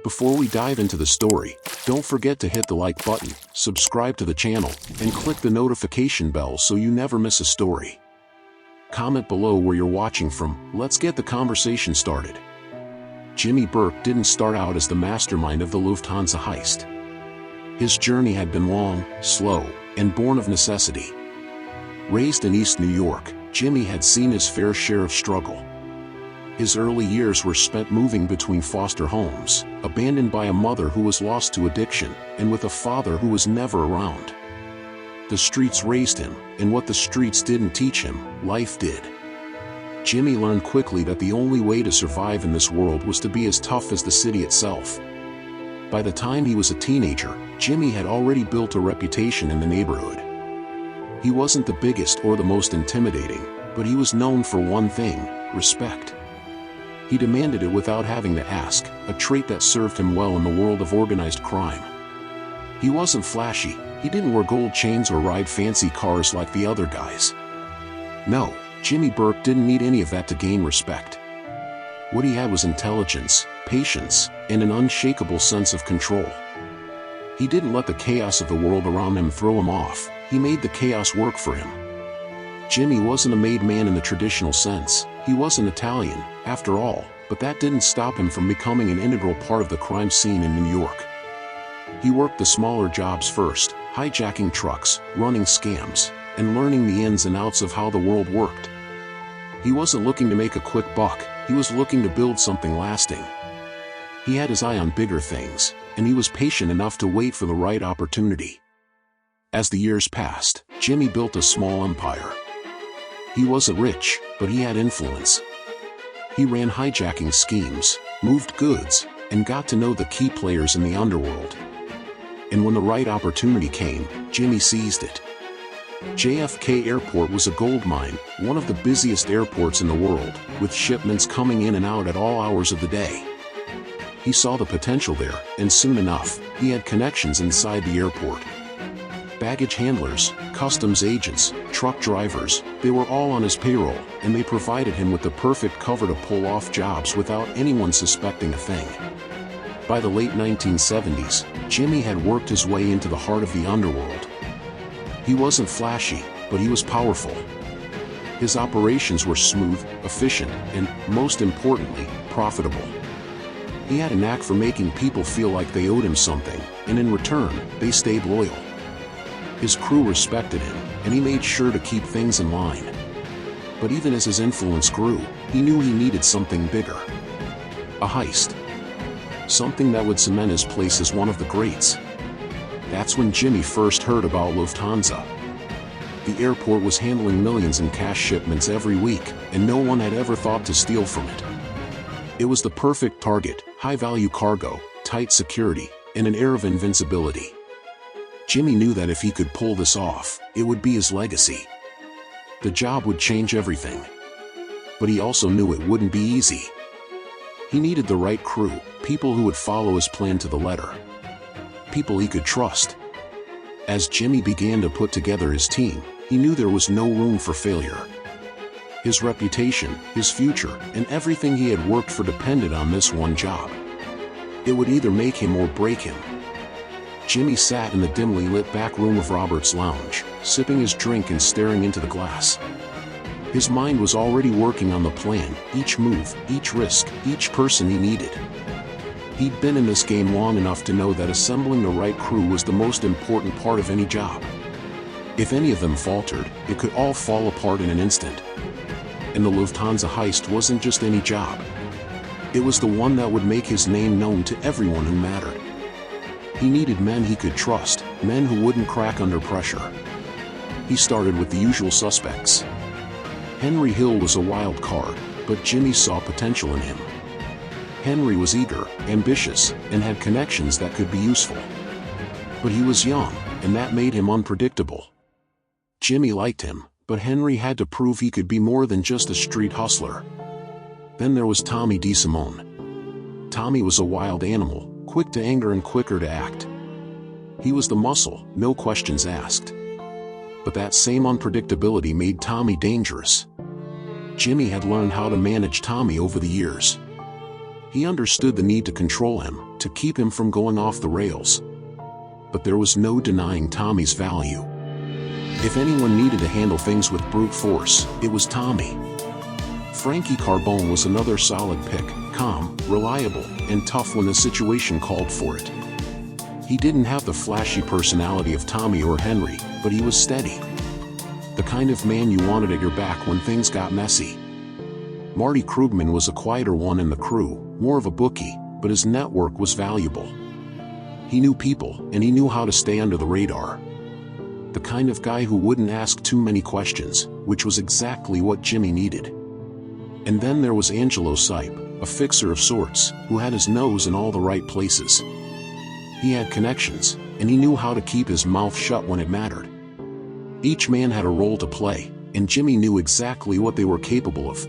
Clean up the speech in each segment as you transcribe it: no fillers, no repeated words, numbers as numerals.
Before we dive into the story, don't forget to hit the like button, subscribe to the channel, and click the notification bell so you never miss a story. Comment below where you're watching from. Let's get the conversation started. Jimmy Burke didn't start out as the mastermind of the Lufthansa heist. His journey had been long, slow, and born of necessity. Raised in East New York, Jimmy had seen his fair share of struggle. His early years were spent moving between foster homes, abandoned by a mother who was lost to addiction, and with a father who was never around. The streets raised him, and what the streets didn't teach him, life did. Jimmy learned quickly that the only way to survive in this world was to be as tough as the city itself. By the time he was a teenager, Jimmy had already built a reputation in the neighborhood. He wasn't the biggest or the most intimidating, but he was known for one thing: respect. He demanded it without having to ask, a trait that served him well in the world of organized crime. He wasn't flashy, he didn't wear gold chains or ride fancy cars like the other guys. No, Jimmy Burke didn't need any of that to gain respect. What he had was intelligence, patience, and an unshakable sense of control. He didn't let the chaos of the world around him throw him off, he made the chaos work for him. Jimmy wasn't a made man in the traditional sense. He wasn't Italian, after all, but that didn't stop him from becoming an integral part of the crime scene in New York. He worked the smaller jobs first, hijacking trucks, running scams, and learning the ins and outs of how the world worked. He wasn't looking to make a quick buck, he was looking to build something lasting. He had his eye on bigger things, and he was patient enough to wait for the right opportunity. As the years passed, Jimmy built a small empire. He wasn't rich, but he had influence. He ran hijacking schemes, moved goods, and got to know the key players in the underworld. And when the right opportunity came, Jimmy seized it. JFK Airport was a goldmine, one of the busiest airports in the world, with shipments coming in and out at all hours of the day. He saw the potential there, and soon enough, he had connections inside the airport. Baggage handlers, customs agents, truck drivers, they were all on his payroll, and they provided him with the perfect cover to pull off jobs without anyone suspecting a thing. By the late 1970s, Jimmy had worked his way into the heart of the underworld. He wasn't flashy, but he was powerful. His operations were smooth, efficient, and, most importantly, profitable. He had a knack for making people feel like they owed him something, and in return, they stayed loyal. His crew respected him, and he made sure to keep things in line. But even as his influence grew, he knew he needed something bigger. A heist. Something that would cement his place as one of the greats. That's when Jimmy first heard about Lufthansa. The airport was handling millions in cash shipments every week, and no one had ever thought to steal from it. It was the perfect target: high-value cargo, tight security, and an air of invincibility. Jimmy knew that if he could pull this off, it would be his legacy. The job would change everything. But he also knew it wouldn't be easy. He needed the right crew, people who would follow his plan to the letter. People he could trust. As Jimmy began to put together his team, he knew there was no room for failure. His reputation, his future, and everything he had worked for depended on this one job. It would either make him or break him. Jimmy sat in the dimly lit back room of Robert's lounge, sipping his drink and staring into the glass. His mind was already working on the plan, each move, each risk, each person he needed. He'd been in this game long enough to know that assembling the right crew was the most important part of any job. If any of them faltered, it could all fall apart in an instant. And the Lufthansa heist wasn't just any job. It was the one that would make his name known to everyone who mattered. He needed men he could trust, men who wouldn't crack under pressure. He started with the usual suspects. Henry Hill was a wild card, but Jimmy saw potential in him. Henry was eager, ambitious, and had connections that could be useful. But he was young, and that made him unpredictable. Jimmy liked him, but Henry had to prove he could be more than just a street hustler. Then there was Tommy Desimone. Tommy was a wild animal, quick to anger and quicker to act. He was the muscle, no questions asked. But that same unpredictability made Tommy dangerous. Jimmy had learned how to manage Tommy over the years. He understood the need to control him, to keep him from going off the rails. But there was no denying Tommy's value. If anyone needed to handle things with brute force, it was Tommy. Frankie Carbone was another solid pick, calm, reliable, and tough when the situation called for it. He didn't have the flashy personality of Tommy or Henry, but he was steady. The kind of man you wanted at your back when things got messy. Marty Krugman was a quieter one in the crew, more of a bookie, but his network was valuable. He knew people, and he knew how to stay under the radar. The kind of guy who wouldn't ask too many questions, which was exactly what Jimmy needed. And then there was Angelo Sipe, a fixer of sorts, who had his nose in all the right places. He had connections, and he knew how to keep his mouth shut when it mattered. Each man had a role to play, and Jimmy knew exactly what they were capable of.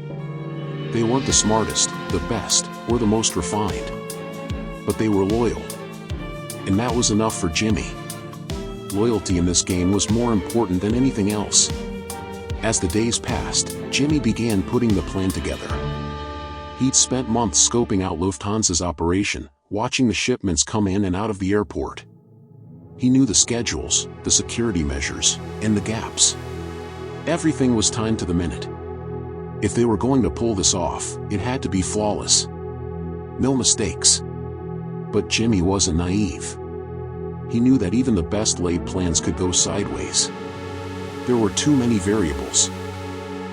They weren't the smartest, the best, or the most refined. But they were loyal. And that was enough for Jimmy. Loyalty in this game was more important than anything else. As the days passed, Jimmy began putting the plan together. He'd spent months scoping out Lufthansa's operation, watching the shipments come in and out of the airport. He knew the schedules, the security measures, and the gaps. Everything was timed to the minute. If they were going to pull this off, it had to be flawless. No mistakes. But Jimmy wasn't naive. He knew that even the best laid plans could go sideways. There were too many variables.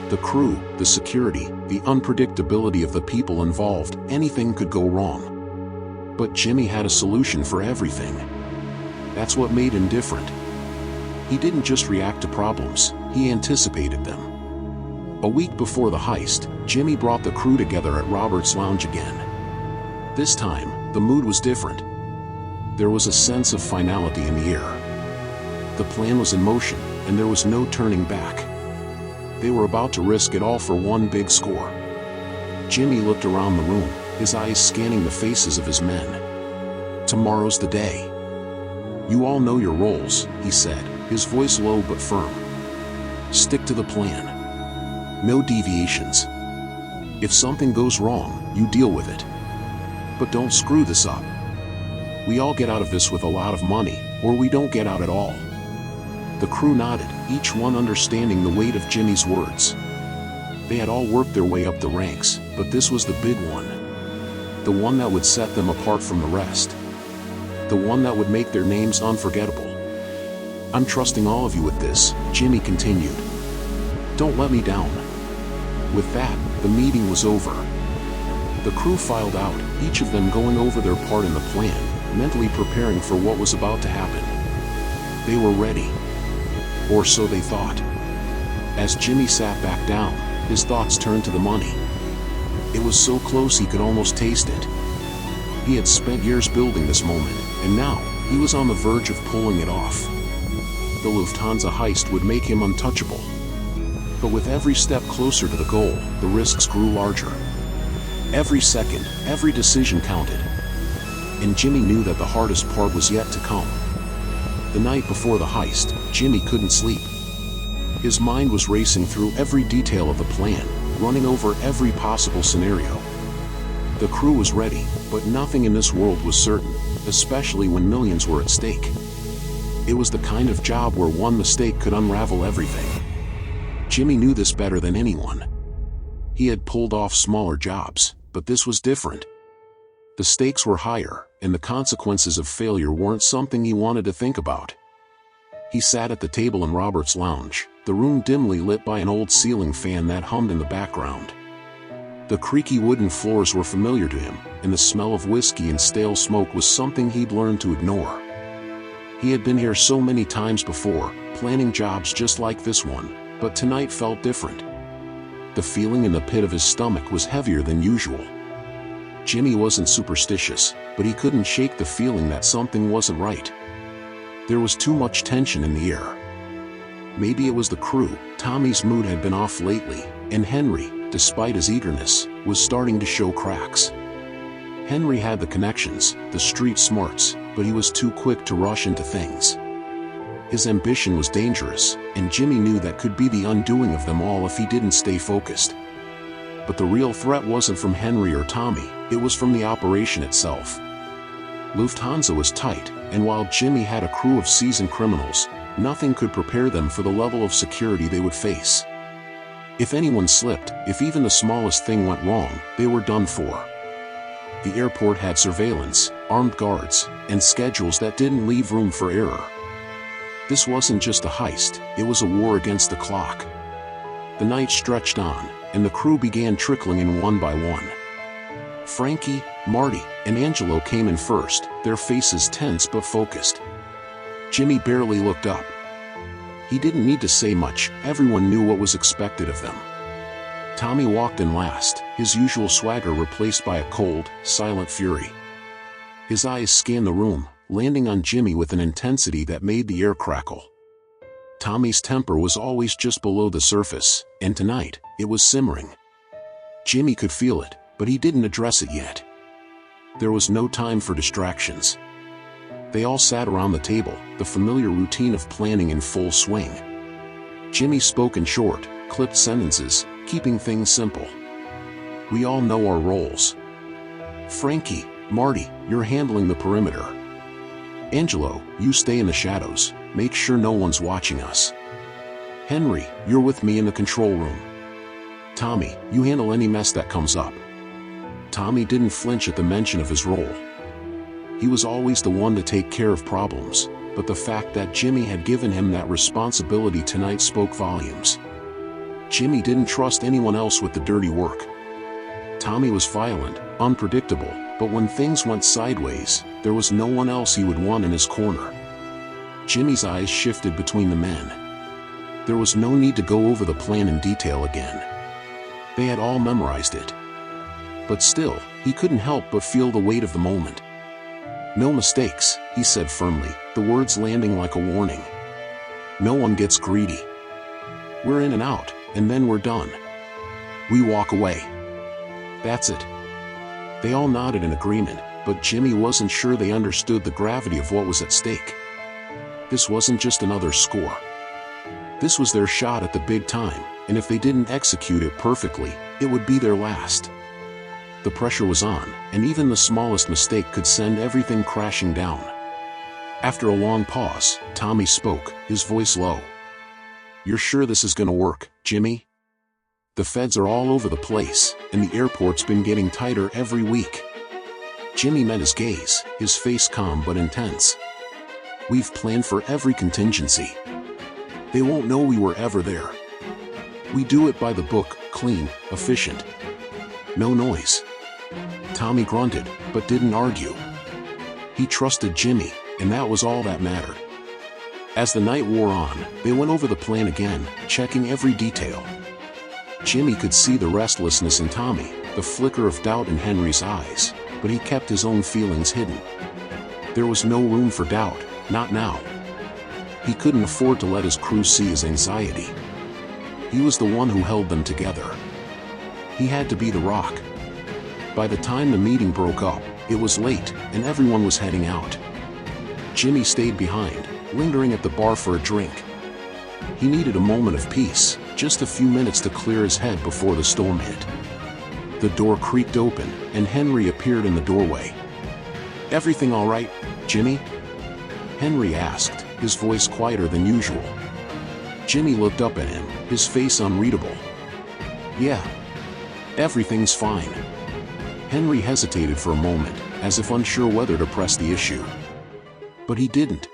The crew, the security, the unpredictability of the people involved, anything could go wrong. But Jimmy had a solution for everything. That's what made him different. He didn't just react to problems, he anticipated them. A week before the heist, Jimmy brought the crew together at Robert's Lounge again. This time, the mood was different. There was a sense of finality in the air. The plan was in motion, and there was no turning back. They were about to risk it all for one big score. Jimmy looked around the room, his eyes scanning the faces of his men. Tomorrow's the day. You all know your roles, he said, his voice low but firm. Stick to the plan. No deviations. If something goes wrong, you deal with it. But don't screw this up. We all get out of this with a lot of money, or we don't get out at all. The crew nodded, each one understanding the weight of Jimmy's words. They had all worked their way up the ranks, but this was the big one. The one that would set them apart from the rest. The one that would make their names unforgettable. I'm trusting all of you with this, Jimmy continued. Don't let me down. With that, the meeting was over. The crew filed out, each of them going over their part in the plan, mentally preparing for what was about to happen. They were ready. Or so they thought. As Jimmy sat back down, his thoughts turned to the money. It was so close he could almost taste it. He had spent years building this moment, and now, he was on the verge of pulling it off. The Lufthansa heist would make him untouchable. But with every step closer to the goal, the risks grew larger. Every second, every decision counted. And Jimmy knew that the hardest part was yet to come. The night before the heist, Jimmy couldn't sleep. His mind was racing through every detail of the plan, running over every possible scenario. The crew was ready, but nothing in this world was certain, especially when millions were at stake. It was the kind of job where one mistake could unravel everything. Jimmy knew this better than anyone. He had pulled off smaller jobs, but this was different. The stakes were higher, and the consequences of failure weren't something he wanted to think about. He sat at the table in Robert's Lounge, the room dimly lit by an old ceiling fan that hummed in the background. The creaky wooden floors were familiar to him, and the smell of whiskey and stale smoke was something he'd learned to ignore. He had been here so many times before, planning jobs just like this one, but tonight felt different. The feeling in the pit of his stomach was heavier than usual. Jimmy wasn't superstitious, but he couldn't shake the feeling that something wasn't right. There was too much tension in the air. Maybe it was the crew. Tommy's mood had been off lately, and Henry, despite his eagerness, was starting to show cracks. Henry had the connections, the street smarts, but he was too quick to rush into things. His ambition was dangerous, and Jimmy knew that could be the undoing of them all if he didn't stay focused. But the real threat wasn't from Henry or Tommy, it was from the operation itself. Lufthansa was tight, and while Jimmy had a crew of seasoned criminals, nothing could prepare them for the level of security they would face. If anyone slipped, if even the smallest thing went wrong, they were done for. The airport had surveillance, armed guards, and schedules that didn't leave room for error. This wasn't just a heist, it was a war against the clock. The night stretched on, and the crew began trickling in one by one. Frankie, Marty, and Angelo came in first, their faces tense but focused. Jimmy barely looked up. He didn't need to say much, everyone knew what was expected of them. Tommy walked in last, his usual swagger replaced by a cold, silent fury. His eyes scanned the room, landing on Jimmy with an intensity that made the air crackle. Tommy's temper was always just below the surface, and tonight, it was simmering. Jimmy could feel it, but he didn't address it yet. There was no time for distractions. They all sat around the table, the familiar routine of planning in full swing. Jimmy spoke in short, clipped sentences, keeping things simple. We all know our roles. Frankie, Marty, you're handling the perimeter. Angelo, you stay in the shadows, make sure no one's watching us. Henry, you're with me in the control room. Tommy, you handle any mess that comes up. Tommy didn't flinch at the mention of his role. He was always the one to take care of problems, but the fact that Jimmy had given him that responsibility tonight spoke volumes. Jimmy didn't trust anyone else with the dirty work. Tommy was violent, unpredictable, but when things went sideways, there was no one else he would want in his corner. Jimmy's eyes shifted between the men. There was no need to go over the plan in detail again. They had all memorized it. But still, he couldn't help but feel the weight of the moment. No mistakes, he said firmly, the words landing like a warning. No one gets greedy. We're in and out, and then we're done. We walk away. That's it. They all nodded in agreement, but Jimmy wasn't sure they understood the gravity of what was at stake. This wasn't just another score. This was their shot at the big time, and if they didn't execute it perfectly, it would be their last. The pressure was on, and even the smallest mistake could send everything crashing down. After a long pause, Tommy spoke, his voice low. You're sure this is gonna work, Jimmy? The feds are all over the place, and the airport's been getting tighter every week. Jimmy met his gaze, his face calm but intense. We've planned for every contingency. They won't know we were ever there. We do it by the book, clean, efficient. No noise. Tommy grunted, but didn't argue. He trusted Jimmy, and that was all that mattered. As the night wore on, they went over the plan again, checking every detail. Jimmy could see the restlessness in Tommy, the flicker of doubt in Henry's eyes, but he kept his own feelings hidden. There was no room for doubt, not now. He couldn't afford to let his crew see his anxiety. He was the one who held them together. He had to be the rock. By the time the meeting broke up, it was late, and everyone was heading out. Jimmy stayed behind, lingering at the bar for a drink. He needed a moment of peace, just a few minutes to clear his head before the storm hit. The door creaked open, and Henry appeared in the doorway. Everything all right, Jimmy? Henry asked, his voice quieter than usual. Jimmy looked up at him, his face unreadable. Yeah. Everything's fine. Henry hesitated for a moment, as if unsure whether to press the issue. But he didn't.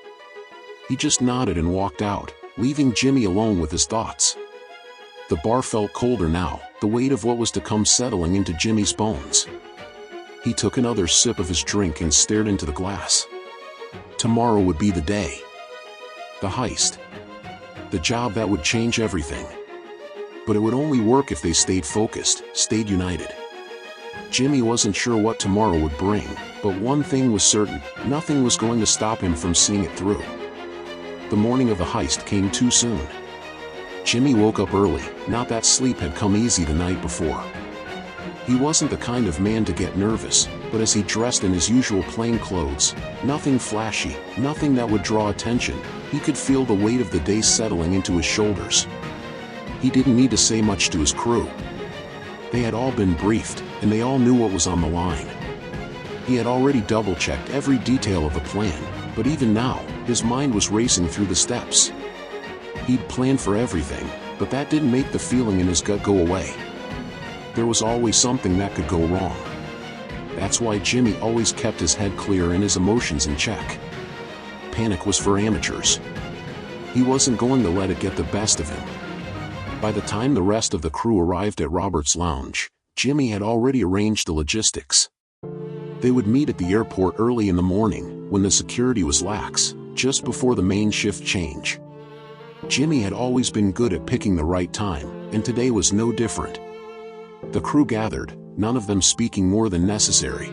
He just nodded and walked out, leaving Jimmy alone with his thoughts. The bar felt colder now, the weight of what was to come settling into Jimmy's bones. He took another sip of his drink and stared into the glass. Tomorrow would be the day. The heist. The job that would change everything. But it would only work if they stayed focused, stayed united. Jimmy wasn't sure what tomorrow would bring, but one thing was certain, nothing was going to stop him from seeing it through. The morning of the heist came too soon. Jimmy woke up early, not that sleep had come easy the night before. He wasn't the kind of man to get nervous, but as he dressed in his usual plain clothes, nothing flashy, nothing that would draw attention, he could feel the weight of the day settling into his shoulders. He didn't need to say much to his crew. They had all been briefed, and they all knew what was on the line. He had already double-checked every detail of the plan, but even now, his mind was racing through the steps. He'd planned for everything, but that didn't make the feeling in his gut go away. There was always something that could go wrong. That's why Jimmy always kept his head clear and his emotions in check. Panic was for amateurs. He wasn't going to let it get the best of him. By the time the rest of the crew arrived at Robert's lounge, Jimmy had already arranged the logistics. They would meet at the airport early in the morning, when the security was lax, just before the main shift change. Jimmy had always been good at picking the right time, and today was no different. The crew gathered, none of them speaking more than necessary.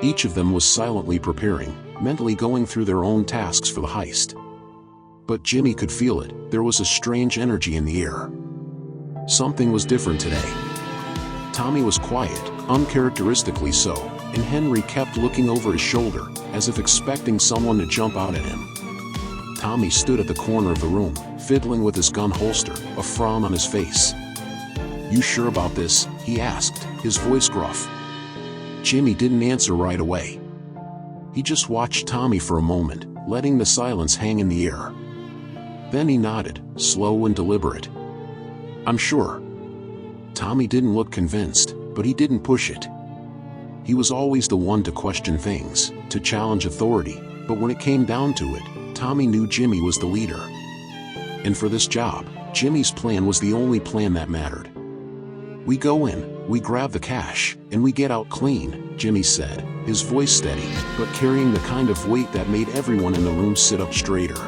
Each of them was silently preparing, mentally going through their own tasks for the heist. But Jimmy could feel it, there was a strange energy in the air. Something was different today. Tommy was quiet, uncharacteristically so, and Henry kept looking over his shoulder, as if expecting someone to jump out at him. Tommy stood at the corner of the room, fiddling with his gun holster, a frown on his face. "You sure about this?" he asked, his voice gruff. Jimmy didn't answer right away. He just watched Tommy for a moment, letting the silence hang in the air. Then he nodded, slow and deliberate. "I'm sure." Tommy didn't look convinced, but he didn't push it. He was always the one to question things, to challenge authority, but when it came down to it, Tommy knew Jimmy was the leader. And for this job, Jimmy's plan was the only plan that mattered. "We go in, we grab the cash, and we get out clean," Jimmy said, his voice steady, but carrying the kind of weight that made everyone in the room sit up straighter.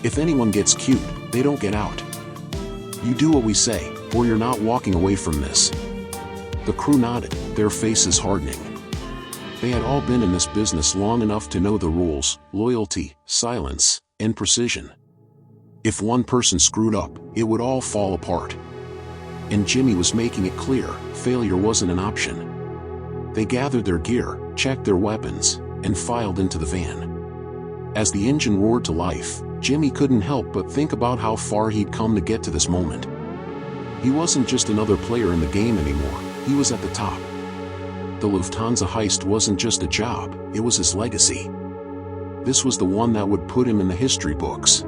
"If anyone gets cute, they don't get out. You do what we say, or you're not walking away from this." The crew nodded, their faces hardening. They had all been in this business long enough to know the rules: loyalty, silence, and precision. If one person screwed up, it would all fall apart. And Jimmy was making it clear, failure wasn't an option. They gathered their gear, checked their weapons, and filed into the van. As the engine roared to life, Jimmy couldn't help but think about how far he'd come to get to this moment. He wasn't just another player in the game anymore, he was at the top. The Lufthansa heist wasn't just a job, it was his legacy. This was the one that would put him in the history books.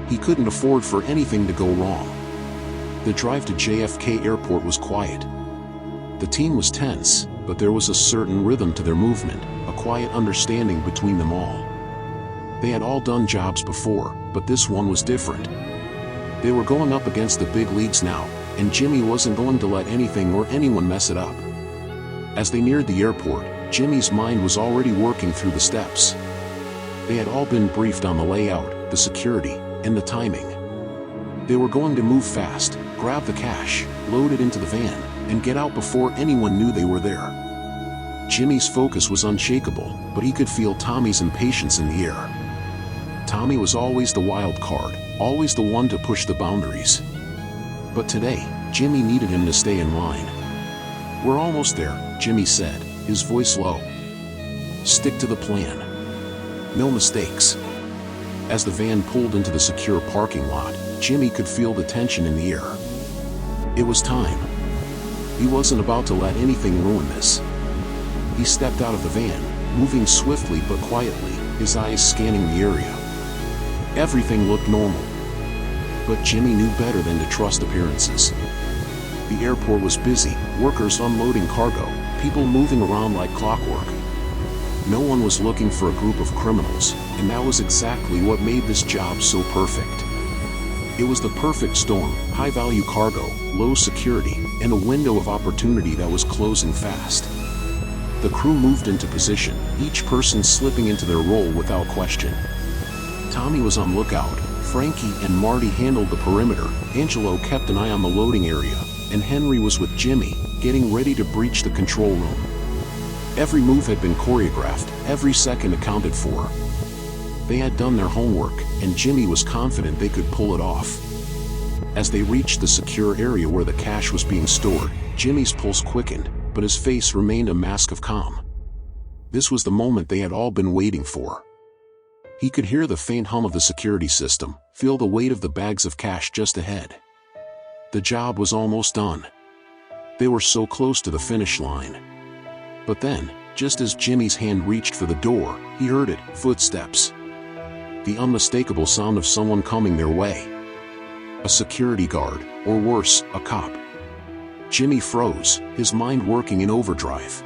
He couldn't afford for anything to go wrong. The drive to JFK Airport was quiet. The team was tense, but there was a certain rhythm to their movement, a quiet understanding between them all. They had all done jobs before, but this one was different. They were going up against the big leagues now, and Jimmy wasn't going to let anything or anyone mess it up. As they neared the airport, Jimmy's mind was already working through the steps. They had all been briefed on the layout, the security, and the timing. They were going to move fast, grab the cash, load it into the van, and get out before anyone knew they were there. Jimmy's focus was unshakable, but he could feel Tommy's impatience in the air. Tommy was always the wild card, always the one to push the boundaries. But today, Jimmy needed him to stay in line. "We're almost there," Jimmy said, his voice low. "Stick to the plan. No mistakes." As the van pulled into the secure parking lot, Jimmy could feel the tension in the air. It was time. He wasn't about to let anything ruin this. He stepped out of the van, moving swiftly but quietly, his eyes scanning the area. Everything looked normal. But Jimmy knew better than to trust appearances. The airport was busy, workers unloading cargo, people moving around like clockwork. No one was looking for a group of criminals, and that was exactly what made this job so perfect. It was the perfect storm: high-value cargo, low security, and a window of opportunity that was closing fast. The crew moved into position, each person slipping into their role without question. Tommy was on lookout, Frankie and Marty handled the perimeter, Angelo kept an eye on the loading area, and Henry was with Jimmy, getting ready to breach the control room. Every move had been choreographed, every second accounted for. They had done their homework, and Jimmy was confident they could pull it off. As they reached the secure area where the cash was being stored, Jimmy's pulse quickened, but his face remained a mask of calm. This was the moment they had all been waiting for. He could hear the faint hum of the security system, feel the weight of the bags of cash just ahead. The job was almost done. They were so close to the finish line. But then, just as Jimmy's hand reached for the door, he heard it, footsteps. The unmistakable sound of someone coming their way. A security guard, or worse, a cop. Jimmy froze, his mind working in overdrive.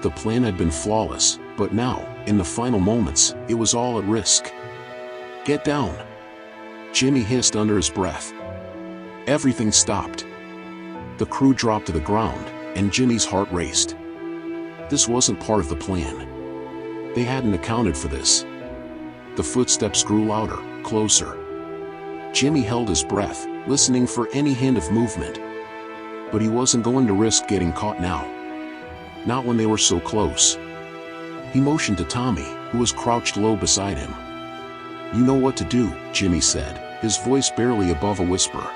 The plan had been flawless, but now, in the final moments, it was all at risk. "Get down!" Jimmy hissed under his breath. Everything stopped. The crew dropped to the ground, and Jimmy's heart raced. This wasn't part of the plan. They hadn't accounted for this. The footsteps grew louder, closer. Jimmy held his breath, listening for any hint of movement. But he wasn't going to risk getting caught now. Not when they were so close. He motioned to Tommy, who was crouched low beside him. "You know what to do," Jimmy said, his voice barely above a whisper.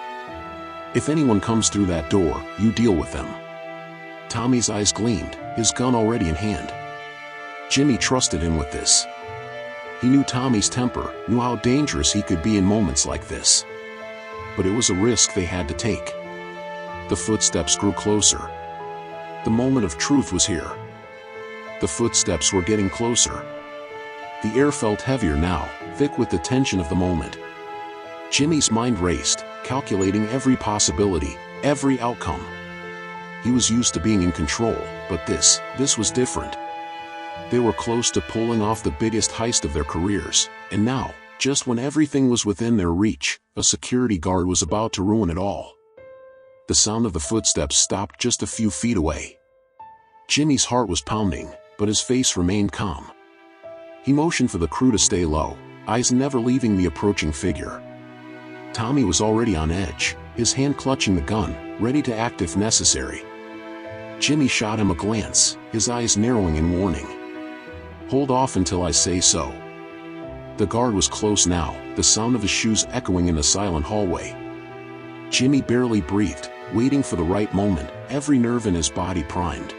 "If anyone comes through that door, you deal with them." Tommy's eyes gleamed, his gun already in hand. Jimmy trusted him with this. He knew Tommy's temper, knew how dangerous he could be in moments like this. But it was a risk they had to take. The footsteps grew closer. The moment of truth was here. The footsteps were getting closer. The air felt heavier now, thick with the tension of the moment. Jimmy's mind raced, calculating every possibility, every outcome. He was used to being in control, but this was different. They were close to pulling off the biggest heist of their careers, and now, just when everything was within their reach, a security guard was about to ruin it all. The sound of the footsteps stopped just a few feet away. Jimmy's heart was pounding, but his face remained calm. He motioned for the crew to stay low, eyes never leaving the approaching figure. Tommy was already on edge, his hand clutching the gun, ready to act if necessary. Jimmy shot him a glance, his eyes narrowing in warning. "Hold off until I say so." The guard was close now, the sound of his shoes echoing in the silent hallway. Jimmy barely breathed, waiting for the right moment, every nerve in his body primed.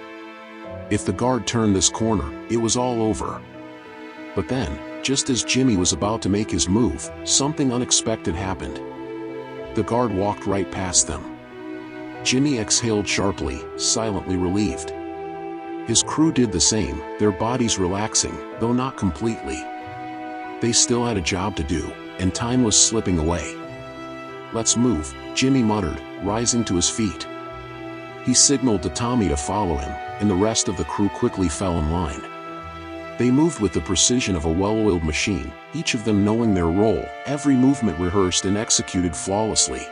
If the guard turned this corner, it was all over. But then, just as Jimmy was about to make his move, something unexpected happened. The guard walked right past them. Jimmy exhaled sharply, silently relieved. His crew did the same, their bodies relaxing, though not completely. They still had a job to do, and time was slipping away. "Let's move," Jimmy muttered, rising to his feet. He signaled to Tommy to follow him, and the rest of the crew quickly fell in line. They moved with the precision of a well-oiled machine, each of them knowing their role, every movement rehearsed and executed flawlessly.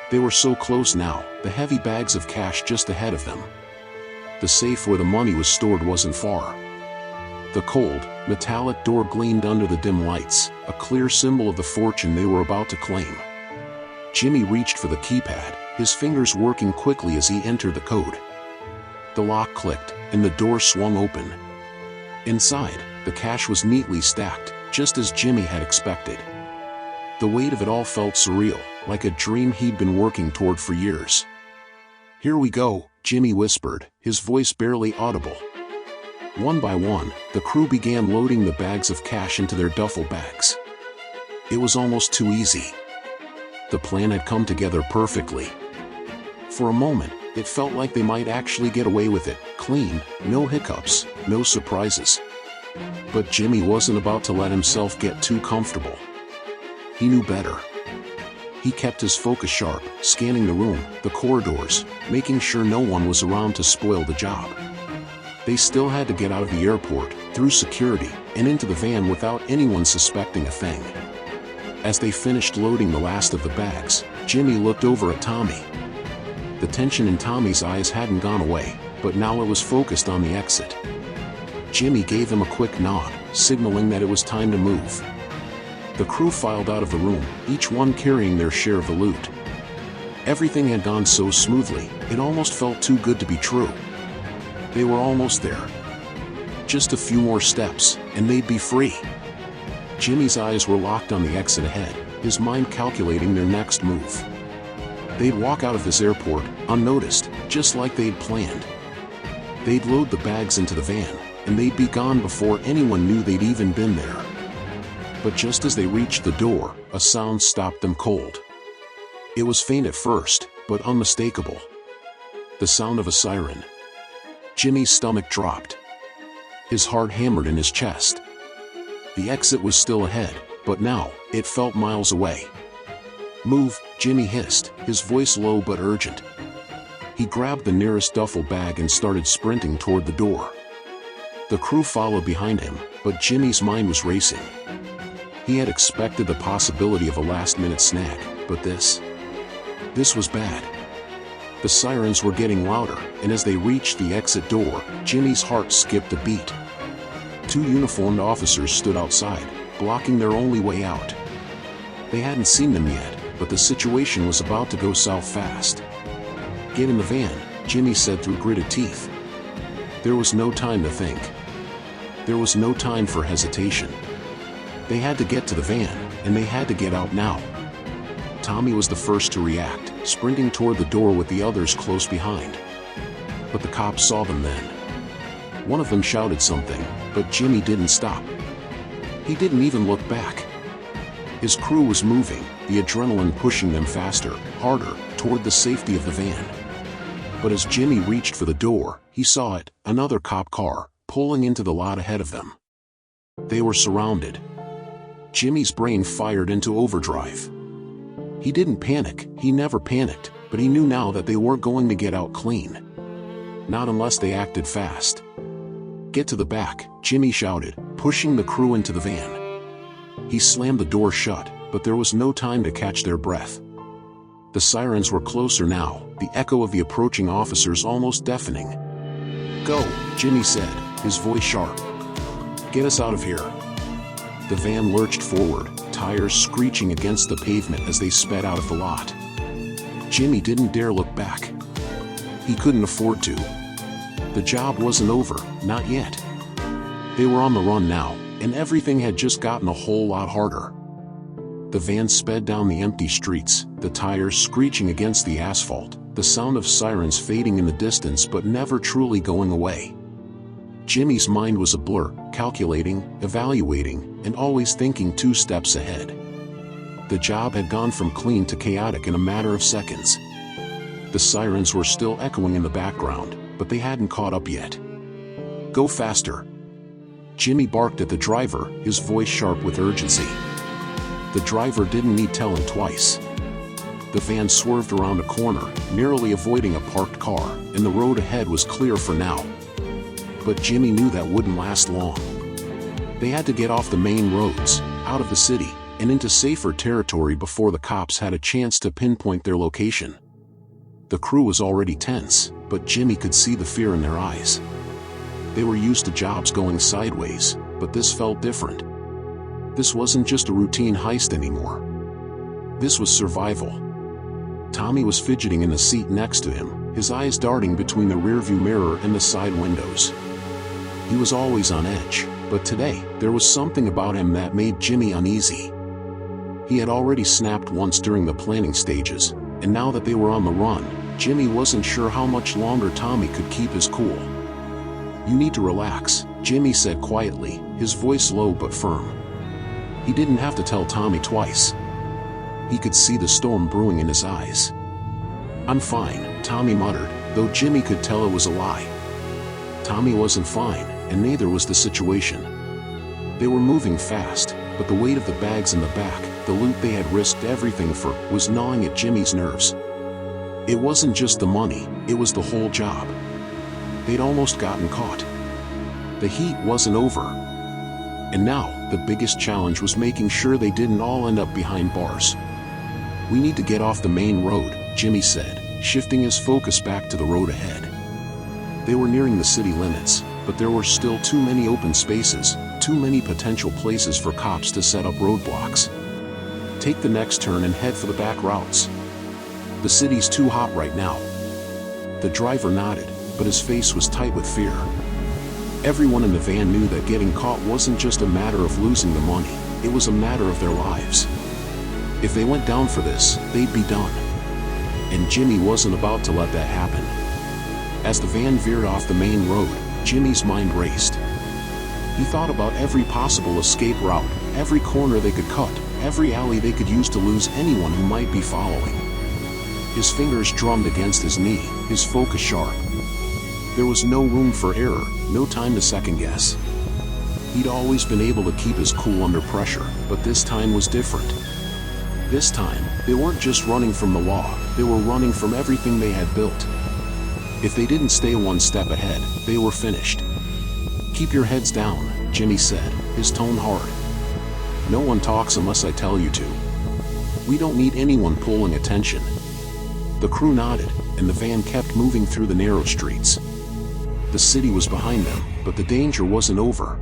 They were so close now, the heavy bags of cash just ahead of them. The safe where the money was stored wasn't far. The cold, metallic door gleamed under the dim lights, a clear symbol of the fortune they were about to claim. Jimmy reached for the keypad, his fingers working quickly as he entered the code. The lock clicked, and the door swung open. Inside, the cash was neatly stacked, just as Jimmy had expected. The weight of it all felt surreal, like a dream he'd been working toward for years. "Here we go," Jimmy whispered, his voice barely audible. One by one, the crew began loading the bags of cash into their duffel bags. It was almost too easy. The plan had come together perfectly. For a moment, it felt like they might actually get away with it, clean, no hiccups, no surprises. But Jimmy wasn't about to let himself get too comfortable. He knew better. He kept his focus sharp, scanning the room, the corridors, making sure no one was around to spoil the job. They still had to get out of the airport, through security, and into the van without anyone suspecting a thing. As they finished loading the last of the bags, Jimmy looked over at Tommy. The tension in Tommy's eyes hadn't gone away, but now it was focused on the exit. Jimmy gave him a quick nod, signaling that it was time to move. The crew filed out of the room, each one carrying their share of the loot. Everything had gone so smoothly, it almost felt too good to be true. They were almost there. Just a few more steps, and they'd be free. Jimmy's eyes were locked on the exit ahead, his mind calculating their next move. They'd walk out of this airport, unnoticed, just like they'd planned. They'd load the bags into the van, and they'd be gone before anyone knew they'd even been there. But just as they reached the door, a sound stopped them cold. It was faint at first, but unmistakable. The sound of a siren. Jimmy's stomach dropped. His heart hammered in his chest. The exit was still ahead, but now, it felt miles away. "Move," Jimmy hissed, his voice low but urgent. He grabbed the nearest duffel bag and started sprinting toward the door. The crew followed behind him, but Jimmy's mind was racing. He had expected the possibility of a last-minute snag, but this was bad. The sirens were getting louder, and as they reached the exit door, Jimmy's heart skipped a beat. Two uniformed officers stood outside, blocking their only way out. They hadn't seen them yet, but the situation was about to go south fast. "Get in the van," Jimmy said through gritted teeth. There was no time to think. There was no time for hesitation. They had to get to the van, and they had to get out now. Tommy was the first to react, sprinting toward the door with the others close behind. But the cops saw them then. One of them shouted something, but Jimmy didn't stop. He didn't even look back. His crew was moving, the adrenaline pushing them faster, harder, toward the safety of the van. But as Jimmy reached for the door, he saw it, another cop car, pulling into the lot ahead of them. They were surrounded. Jimmy's brain fired into overdrive. He didn't panic, he never panicked, but he knew now that they weren't going to get out clean. Not unless they acted fast. "Get to the back," Jimmy shouted, pushing the crew into the van. He slammed the door shut, but there was no time to catch their breath. The sirens were closer now, the echo of the approaching officers almost deafening. "Go," Jimmy said, his voice sharp. "Get us out of here." The van lurched forward, tires screeching against the pavement as they sped out of the lot. Jimmy didn't dare look back. He couldn't afford to. The job wasn't over, not yet. They were on the run now, and everything had just gotten a whole lot harder. The van sped down the empty streets, the tires screeching against the asphalt, the sound of sirens fading in the distance but never truly going away. Jimmy's mind was a blur, calculating, evaluating, and always thinking 2 steps ahead. The job had gone from clean to chaotic in a matter of seconds. The sirens were still echoing in the background, but they hadn't caught up yet. "Go faster." Jimmy barked at the driver, his voice sharp with urgency. The driver didn't need telling twice. The van swerved around a corner, narrowly avoiding a parked car, and the road ahead was clear for now. But Jimmy knew that wouldn't last long. They had to get off the main roads, out of the city, and into safer territory before the cops had a chance to pinpoint their location. The crew was already tense, but Jimmy could see the fear in their eyes. They were used to jobs going sideways, but this felt different. This wasn't just a routine heist anymore. This was survival. Tommy was fidgeting in the seat next to him, his eyes darting between the rearview mirror and the side windows. He was always on edge, but today, there was something about him that made Jimmy uneasy. He had already snapped once during the planning stages, and now that they were on the run, Jimmy wasn't sure how much longer Tommy could keep his cool. "You need to relax," Jimmy said quietly, his voice low but firm. He didn't have to tell Tommy twice. He could see the storm brewing in his eyes. "I'm fine," Tommy muttered, though Jimmy could tell it was a lie. Tommy wasn't fine, and neither was the situation. They were moving fast, but the weight of the bags in the back, the loot they had risked everything for, was gnawing at Jimmy's nerves. It wasn't just the money, it was the whole job. They'd almost gotten caught. The heat wasn't over. And now, the biggest challenge was making sure they didn't all end up behind bars. "We need to get off the main road," Jimmy said, shifting his focus back to the road ahead. They were nearing the city limits, but there were still too many open spaces, too many potential places for cops to set up roadblocks. "Take the next turn and head for the back routes. The city's too hot right now." The driver nodded, but his face was tight with fear. Everyone in the van knew that getting caught wasn't just a matter of losing the money, it was a matter of their lives. If they went down for this, they'd be done. And Jimmy wasn't about to let that happen. As the van veered off the main road, Jimmy's mind raced. He thought about every possible escape route, every corner they could cut, every alley they could use to lose anyone who might be following. His fingers drummed against his knee, his focus sharp. There was no room for error, no time to second guess. He'd always been able to keep his cool under pressure, but this time was different. This time, they weren't just running from the law, they were running from everything they had built. If they didn't stay one step ahead, they were finished. "Keep your heads down," Jimmy said, his tone hard. "No one talks unless I tell you to. We don't need anyone pulling attention." The crew nodded, and the van kept moving through the narrow streets. The city was behind them, but the danger wasn't over.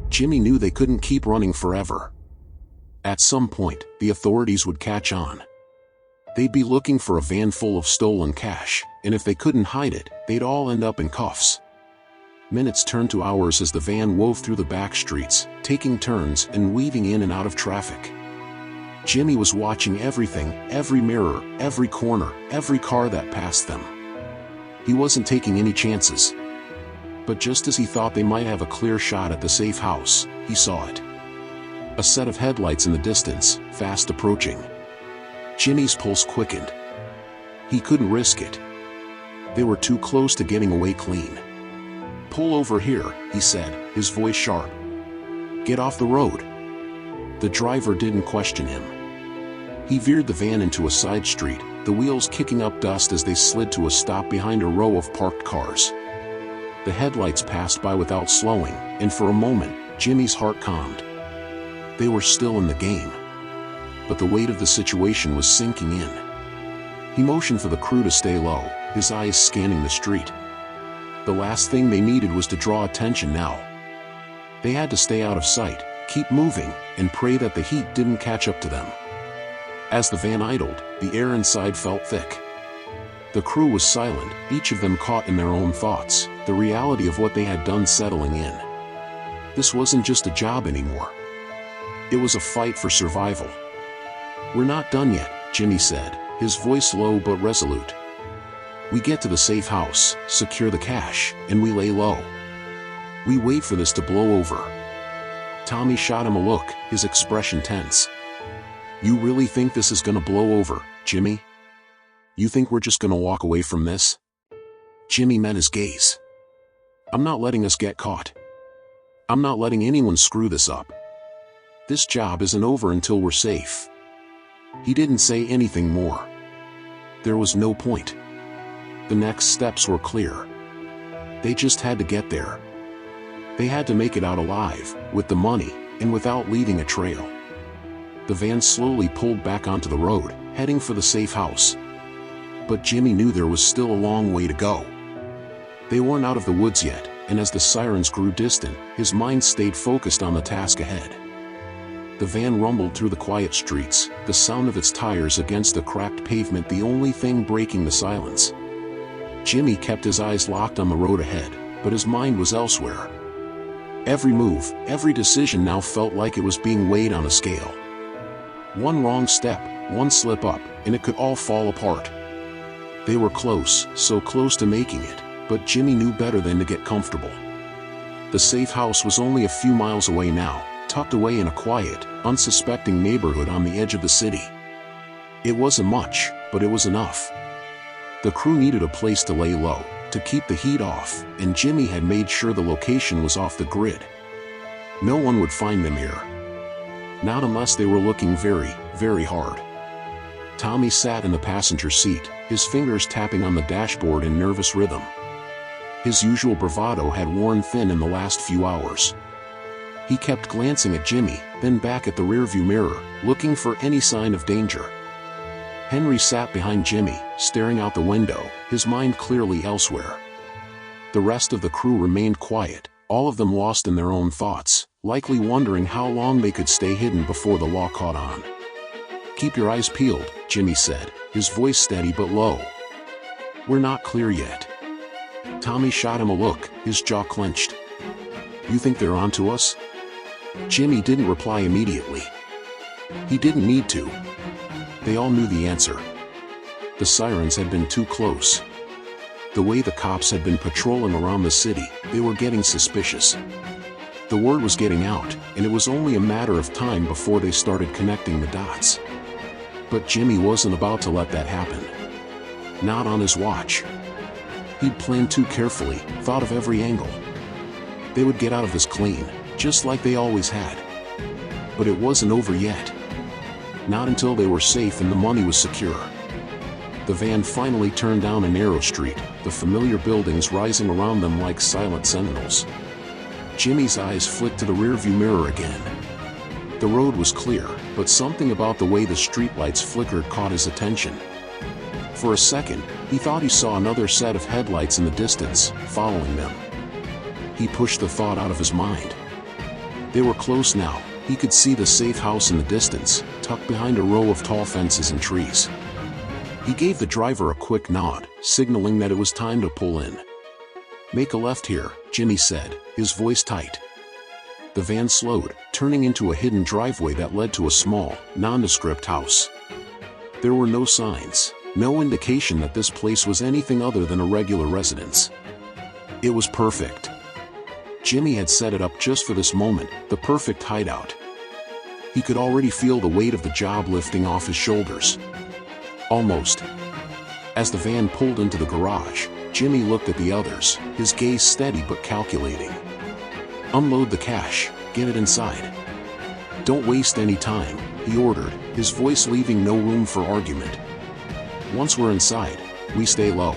Jimmy knew they couldn't keep running forever. At some point, the authorities would catch on. They'd be looking for a van full of stolen cash, and if they couldn't hide it, they'd all end up in cuffs. Minutes turned to hours as the van wove through the back streets, taking turns and weaving in and out of traffic. Jimmy was watching everything, every mirror, every corner, every car that passed them. He wasn't taking any chances. But just as he thought they might have a clear shot at the safe house, he saw it. A set of headlights in the distance, fast approaching. Jimmy's pulse quickened. He couldn't risk it. They were too close to getting away clean. "Pull over here," he said, his voice sharp. "Get off the road." The driver didn't question him. He veered the van into a side street, the wheels kicking up dust as they slid to a stop behind a row of parked cars. The headlights passed by without slowing, and for a moment, Jimmy's heart calmed. They were still in the game. But the weight of the situation was sinking in. He motioned for the crew to stay low, his eyes scanning the street. The last thing they needed was to draw attention now. They had to stay out of sight, keep moving, and pray that the heat didn't catch up to them. As the van idled, the air inside felt thick. The crew was silent, each of them caught in their own thoughts, the reality of what they had done settling in. This wasn't just a job anymore. It was a fight for survival. "We're not done yet," Jimmy said, his voice low but resolute. "We get to the safe house, secure the cash, and we lay low. We wait for this to blow over." Tommy shot him a look, his expression tense. "You really think this is gonna blow over, Jimmy? You think we're just gonna walk away from this?" Jimmy met his gaze. "I'm not letting us get caught. I'm not letting anyone screw this up. This job isn't over until we're safe." He didn't say anything more. There was no point. The next steps were clear. They just had to get there. They had to make it out alive, with the money, and without leaving a trail. The van slowly pulled back onto the road, heading for the safe house. But Jimmy knew there was still a long way to go. They weren't out of the woods yet, and as the sirens grew distant, his mind stayed focused on the task ahead. The van rumbled through the quiet streets, the sound of its tires against the cracked pavement the only thing breaking the silence. Jimmy kept his eyes locked on the road ahead, but his mind was elsewhere. Every move, every decision now felt like it was being weighed on a scale. One wrong step, one slip up, and it could all fall apart. They were close, so close to making it, but Jimmy knew better than to get comfortable. The safe house was only a few miles away now, tucked away in a quiet, unsuspecting neighborhood on the edge of the city. It wasn't much, but it was enough. The crew needed a place to lay low, to keep the heat off, and Jimmy had made sure the location was off the grid. No one would find them here. Not unless they were looking very, very hard. Tommy sat in the passenger seat, his fingers tapping on the dashboard in nervous rhythm. His usual bravado had worn thin in the last few hours. He kept glancing at Jimmy, then back at the rearview mirror, looking for any sign of danger. Henry sat behind Jimmy, staring out the window, his mind clearly elsewhere. The rest of the crew remained quiet, all of them lost in their own thoughts, likely wondering how long they could stay hidden before the law caught on. "Keep your eyes peeled," Jimmy said, his voice steady but low. "We're not clear yet." Tommy shot him a look, his jaw clenched. "You think they're onto us?" Jimmy didn't reply immediately. He didn't need to. They all knew the answer. The sirens had been too close. The way the cops had been patrolling around the city, they were getting suspicious. The word was getting out, and it was only a matter of time before they started connecting the dots. But Jimmy wasn't about to let that happen. Not on his watch. He'd planned too carefully, thought of every angle. They would get out of this clean, just like they always had. But it wasn't over yet. Not until they were safe and the money was secure. The van finally turned down a narrow street, the familiar buildings rising around them like silent sentinels. Jimmy's eyes flicked to the rearview mirror again. The road was clear, but something about the way the streetlights flickered caught his attention. For a second, he thought he saw another set of headlights in the distance, following them. He pushed the thought out of his mind. They were close now. He could see the safe house in the distance, tucked behind a row of tall fences and trees. He gave the driver a quick nod, signaling that it was time to pull in. "Make a left here," Jimmy said, his voice tight. The van slowed, turning into a hidden driveway that led to a small, nondescript house. There were no signs, no indication that this place was anything other than a regular residence. It was perfect. Jimmy had set it up just for this moment, the perfect hideout. He could already feel the weight of the job lifting off his shoulders. Almost. As the van pulled into the garage, Jimmy looked at the others, his gaze steady but calculating. "Unload the cash, get it inside. Don't waste any time," he ordered, his voice leaving no room for argument. "Once we're inside, we stay low.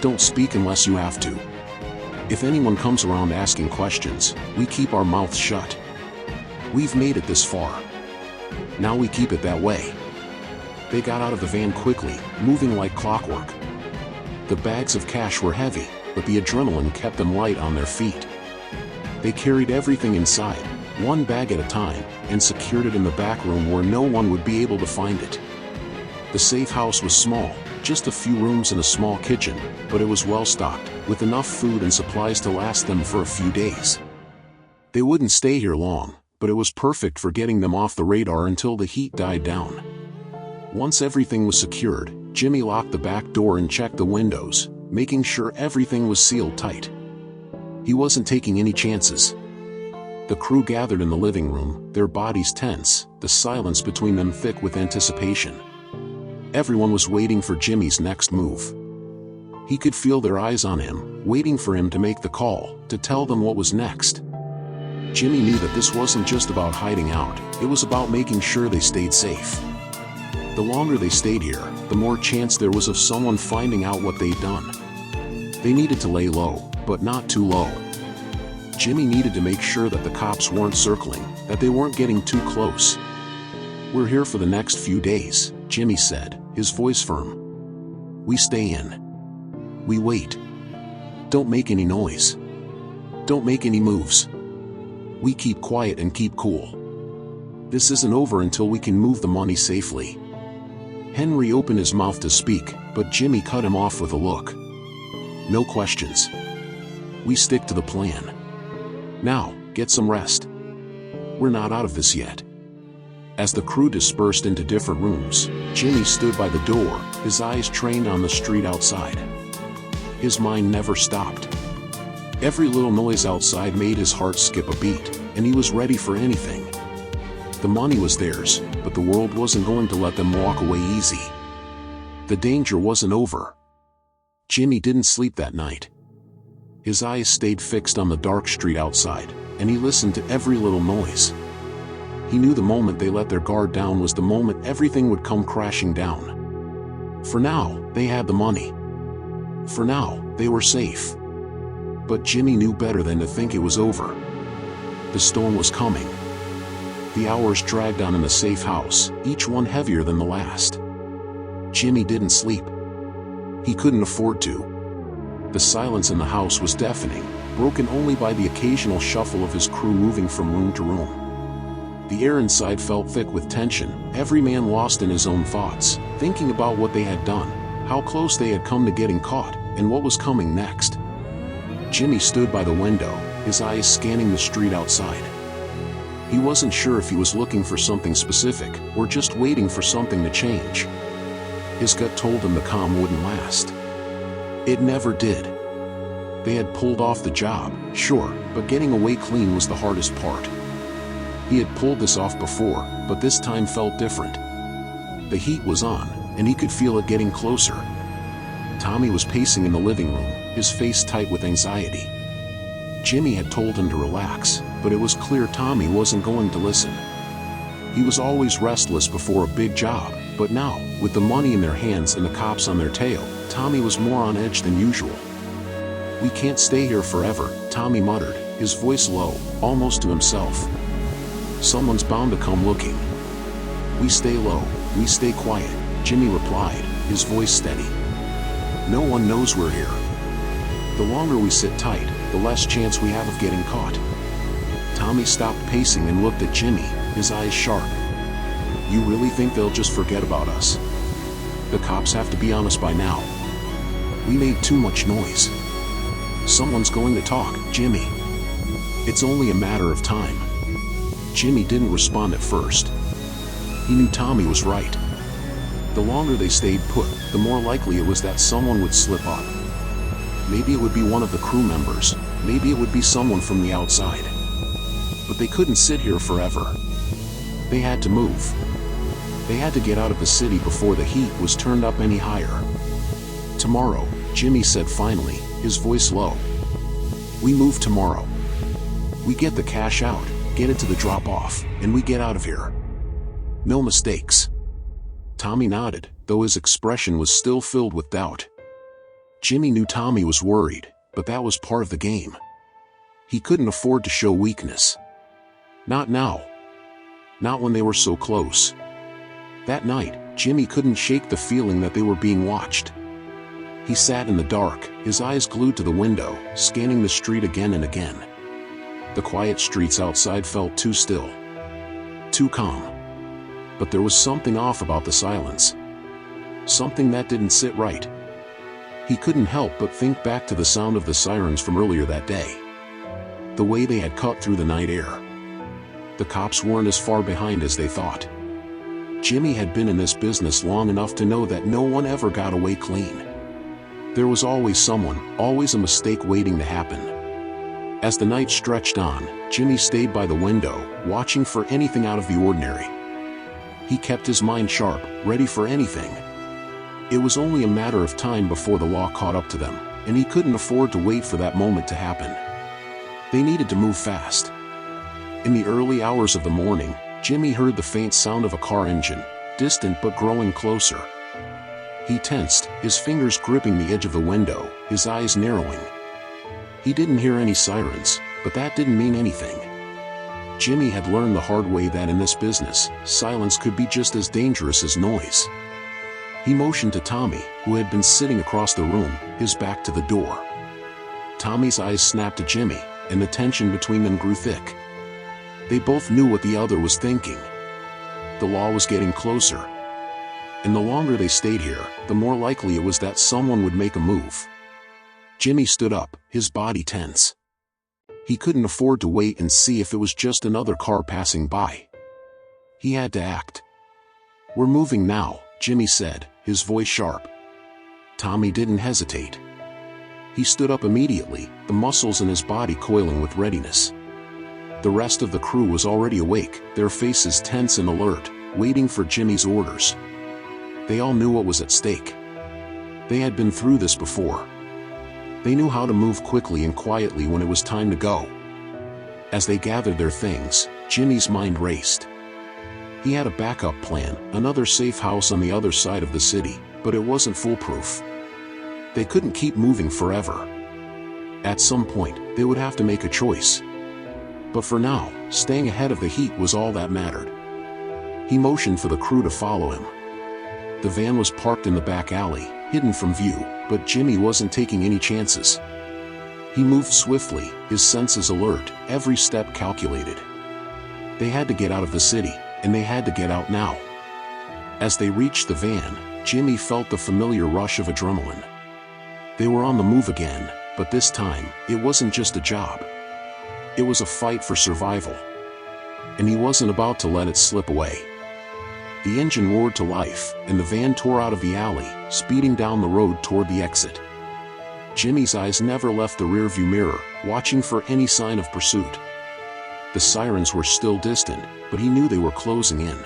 Don't speak unless you have to. If anyone comes around asking questions, we keep our mouths shut. We've made it this far. Now we keep it that way." They got out of the van quickly, moving like clockwork. The bags of cash were heavy, but the adrenaline kept them light on their feet. They carried everything inside, one bag at a time, and secured it in the back room where no one would be able to find it. The safe house was small, just a few rooms and a small kitchen, but it was well stocked, with enough food and supplies to last them for a few days. They wouldn't stay here long, but it was perfect for getting them off the radar until the heat died down. Once everything was secured, Jimmy locked the back door and checked the windows, making sure everything was sealed tight. He wasn't taking any chances. The crew gathered in the living room, their bodies tense, the silence between them thick with anticipation. Everyone was waiting for Jimmy's next move. He could feel their eyes on him, waiting for him to make the call, to tell them what was next. Jimmy knew that this wasn't just about hiding out, it was about making sure they stayed safe. The longer they stayed here, the more chance there was of someone finding out what they'd done. They needed to lay low, but not too low. Jimmy needed to make sure that the cops weren't circling, that they weren't getting too close. "We're here for the next few days," Jimmy said, his voice firm. "We stay in. We wait. Don't make any noise. Don't make any moves. We keep quiet and keep cool. This isn't over until we can move the money safely." Henry opened his mouth to speak, but Jimmy cut him off with a look. "No questions. We stick to the plan. Now, get some rest. We're not out of this yet." As the crew dispersed into different rooms, Jimmy stood by the door, his eyes trained on the street outside. His mind never stopped. Every little noise outside made his heart skip a beat, and he was ready for anything. The money was theirs, but the world wasn't going to let them walk away easy. The danger wasn't over. Jimmy didn't sleep that night. His eyes stayed fixed on the dark street outside, and he listened to every little noise. He knew the moment they let their guard down was the moment everything would come crashing down. For now, they had the money. For now, they were safe. But Jimmy knew better than to think it was over. The storm was coming. The hours dragged on in the safe house, each one heavier than the last. Jimmy didn't sleep. He couldn't afford to. The silence in the house was deafening, broken only by the occasional shuffle of his crew moving from room to room. The air inside felt thick with tension, every man lost in his own thoughts, thinking about what they had done, how close they had come to getting caught, and what was coming next. Jimmy stood by the window, his eyes scanning the street outside. He wasn't sure if he was looking for something specific, or just waiting for something to change. His gut told him the calm wouldn't last. It never did. They had pulled off the job, sure, but getting away clean was the hardest part. He had pulled this off before, but this time felt different. The heat was on, and he could feel it getting closer. Tommy was pacing in the living room, his face tight with anxiety. Jimmy had told him to relax, but it was clear Tommy wasn't going to listen. He was always restless before a big job, but now, with the money in their hands and the cops on their tail, Tommy was more on edge than usual. "We can't stay here forever," Tommy muttered, his voice low, almost to himself. "Someone's bound to come looking." "We stay low, we stay quiet," Jimmy replied, his voice steady. "No one knows we're here. The longer we sit tight, the less chance we have of getting caught." Tommy stopped pacing and looked at Jimmy, his eyes sharp. "You really think they'll just forget about us? The cops have to be on us by now. We made too much noise. Someone's going to talk, Jimmy. It's only a matter of time." Jimmy didn't respond at first. He knew Tommy was right. The longer they stayed put, the more likely it was that someone would slip up. Maybe it would be one of the crew members, maybe it would be someone from the outside. But they couldn't sit here forever. They had to move. They had to get out of the city before the heat was turned up any higher. "Tomorrow," Jimmy said finally, his voice low. "We move tomorrow. We get the cash out, get it to the drop-off, and we get out of here. No mistakes." Tommy nodded, though his expression was still filled with doubt. Jimmy knew Tommy was worried, but that was part of the game. He couldn't afford to show weakness. Not now. Not when they were so close. That night, Jimmy couldn't shake the feeling that they were being watched. He sat in the dark, his eyes glued to the window, scanning the street again and again. The quiet streets outside felt too still. Too calm. But there was something off about the silence. Something that didn't sit right. He couldn't help but think back to the sound of the sirens from earlier that day. The way they had cut through the night air. The cops weren't as far behind as they thought. Jimmy had been in this business long enough to know that no one ever got away clean. There was always someone, always a mistake waiting to happen. As the night stretched on, Jimmy stayed by the window, watching for anything out of the ordinary. He kept his mind sharp, ready for anything. It was only a matter of time before the law caught up to them, and he couldn't afford to wait for that moment to happen. They needed to move fast. In the early hours of the morning, Jimmy heard the faint sound of a car engine, distant but growing closer. He tensed, his fingers gripping the edge of the window, his eyes narrowing. He didn't hear any sirens, but that didn't mean anything. Jimmy had learned the hard way that in this business, silence could be just as dangerous as noise. He motioned to Tommy, who had been sitting across the room, his back to the door. Tommy's eyes snapped to Jimmy, and the tension between them grew thick. They both knew what the other was thinking. The law was getting closer. And the longer they stayed here, the more likely it was that someone would make a move. Jimmy stood up, his body tense. He couldn't afford to wait and see if it was just another car passing by. He had to act. "We're moving now," Jimmy said, his voice sharp. Tommy didn't hesitate. He stood up immediately, the muscles in his body coiling with readiness. The rest of the crew was already awake, their faces tense and alert, waiting for Jimmy's orders. They all knew what was at stake. They had been through this before. They knew how to move quickly and quietly when it was time to go. As they gathered their things, Jimmy's mind raced. He had a backup plan, another safe house on the other side of the city, but it wasn't foolproof. They couldn't keep moving forever. At some point, they would have to make a choice. But for now, staying ahead of the heat was all that mattered. He motioned for the crew to follow him. The van was parked in the back alley, hidden from view, but Jimmy wasn't taking any chances. He moved swiftly, his senses alert, every step calculated. They had to get out of the city, and they had to get out now. As they reached the van, Jimmy felt the familiar rush of adrenaline. They were on the move again, but this time, it wasn't just a job. It was a fight for survival. And he wasn't about to let it slip away. The engine roared to life, and the van tore out of the alley, speeding down the road toward the exit. Jimmy's eyes never left the rearview mirror, watching for any sign of pursuit. The sirens were still distant, but he knew they were closing in.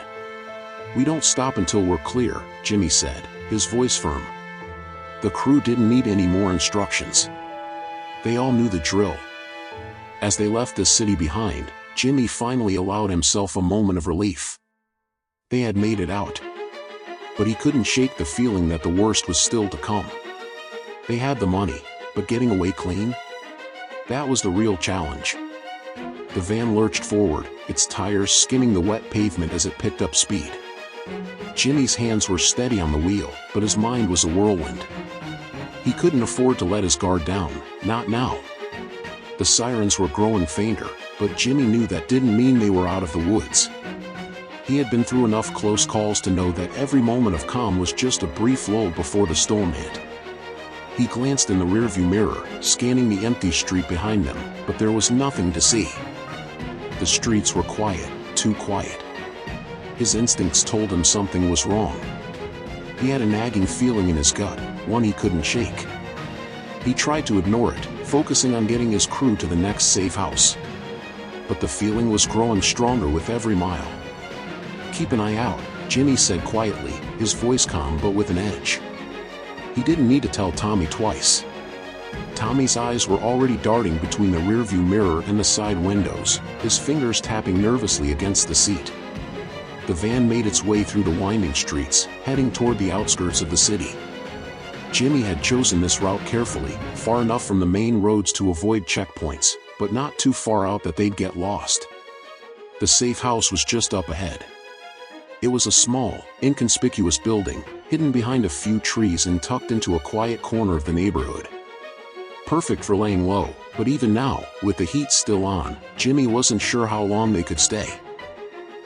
"We don't stop until we're clear," Jimmy said, his voice firm. The crew didn't need any more instructions. They all knew the drill. As they left the city behind, Jimmy finally allowed himself a moment of relief. They had made it out. But he couldn't shake the feeling that the worst was still to come. They had the money, but getting away clean? That was the real challenge. The van lurched forward, its tires skimming the wet pavement as it picked up speed. Jimmy's hands were steady on the wheel, but his mind was a whirlwind. He couldn't afford to let his guard down, not now. The sirens were growing fainter, but Jimmy knew that didn't mean they were out of the woods. He had been through enough close calls to know that every moment of calm was just a brief lull before the storm hit. He glanced in the rearview mirror, scanning the empty street behind them, but there was nothing to see. The streets were quiet, too quiet. His instincts told him something was wrong. He had a nagging feeling in his gut, one he couldn't shake. He tried to ignore it, focusing on getting his crew to the next safe house. But the feeling was growing stronger with every mile. "Keep an eye out," Jimmy said quietly, his voice calm but with an edge. He didn't need to tell Tommy twice. Tommy's eyes were already darting between the rearview mirror and the side windows, his fingers tapping nervously against the seat. The van made its way through the winding streets, heading toward the outskirts of the city. Jimmy had chosen this route carefully, far enough from the main roads to avoid checkpoints, but not too far out that they'd get lost. The safe house was just up ahead. It was a small, inconspicuous building, hidden behind a few trees and tucked into a quiet corner of the neighborhood. Perfect for laying low, but even now, with the heat still on, Jimmy wasn't sure how long they could stay.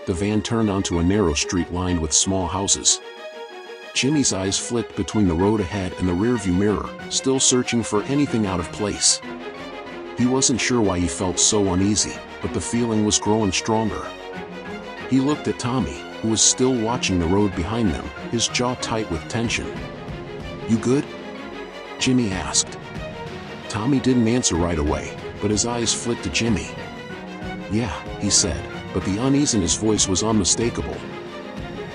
The van turned onto a narrow street lined with small houses. Jimmy's eyes flicked between the road ahead and the rearview mirror, still searching for anything out of place. He wasn't sure why he felt so uneasy, but the feeling was growing stronger. He looked at Tommy, who was still watching the road behind them, his jaw tight with tension. "You good?" Jimmy asked. Tommy didn't answer right away, but his eyes flicked to Jimmy. "Yeah," he said, but the unease in his voice was unmistakable.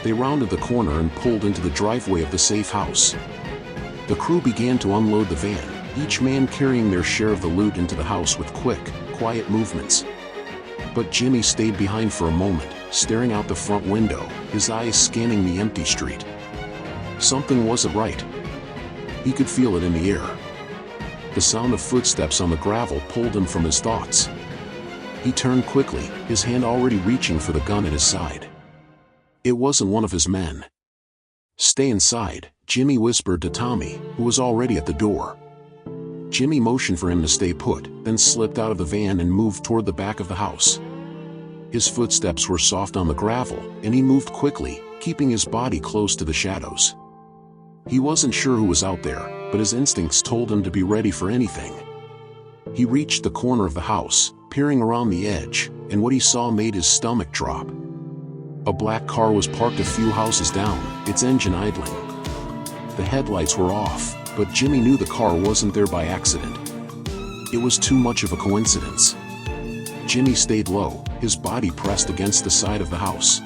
They rounded the corner and pulled into the driveway of the safe house. The crew began to unload the van, each man carrying their share of the loot into the house with quick, quiet movements. But Jimmy stayed behind for a moment, staring out the front window, his eyes scanning the empty street. Something wasn't right. He could feel it in the air. The sound of footsteps on the gravel pulled him from his thoughts. He turned quickly, his hand already reaching for the gun at his side. It wasn't one of his men. "Stay inside," Jimmy whispered to Tommy, who was already at the door. Jimmy motioned for him to stay put, then slipped out of the van and moved toward the back of the house. His footsteps were soft on the gravel, and he moved quickly, keeping his body close to the shadows. He wasn't sure who was out there, but his instincts told him to be ready for anything. He reached the corner of the house, peering around the edge, and what he saw made his stomach drop. A black car was parked a few houses down, its engine idling. The headlights were off, but Jimmy knew the car wasn't there by accident. It was too much of a coincidence. Jimmy stayed low, his body pressed against the side of the house.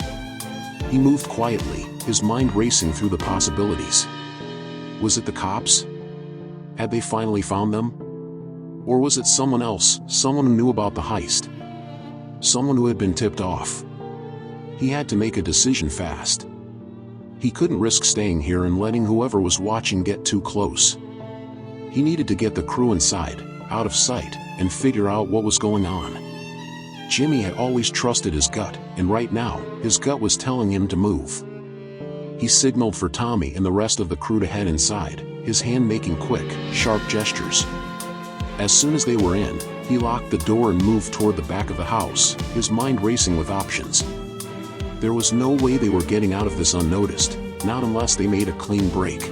He moved quietly, his mind racing through the possibilities. Was it the cops? Had they finally found them? Or was it someone else, someone who knew about the heist? Someone who had been tipped off? He had to make a decision fast. He couldn't risk staying here and letting whoever was watching get too close. He needed to get the crew inside, out of sight, and figure out what was going on. Jimmy had always trusted his gut, and right now, his gut was telling him to move. He signaled for Tommy and the rest of the crew to head inside, his hand making quick, sharp gestures. As soon as they were in, he locked the door and moved toward the back of the house, his mind racing with options. There was no way they were getting out of this unnoticed, not unless they made a clean break.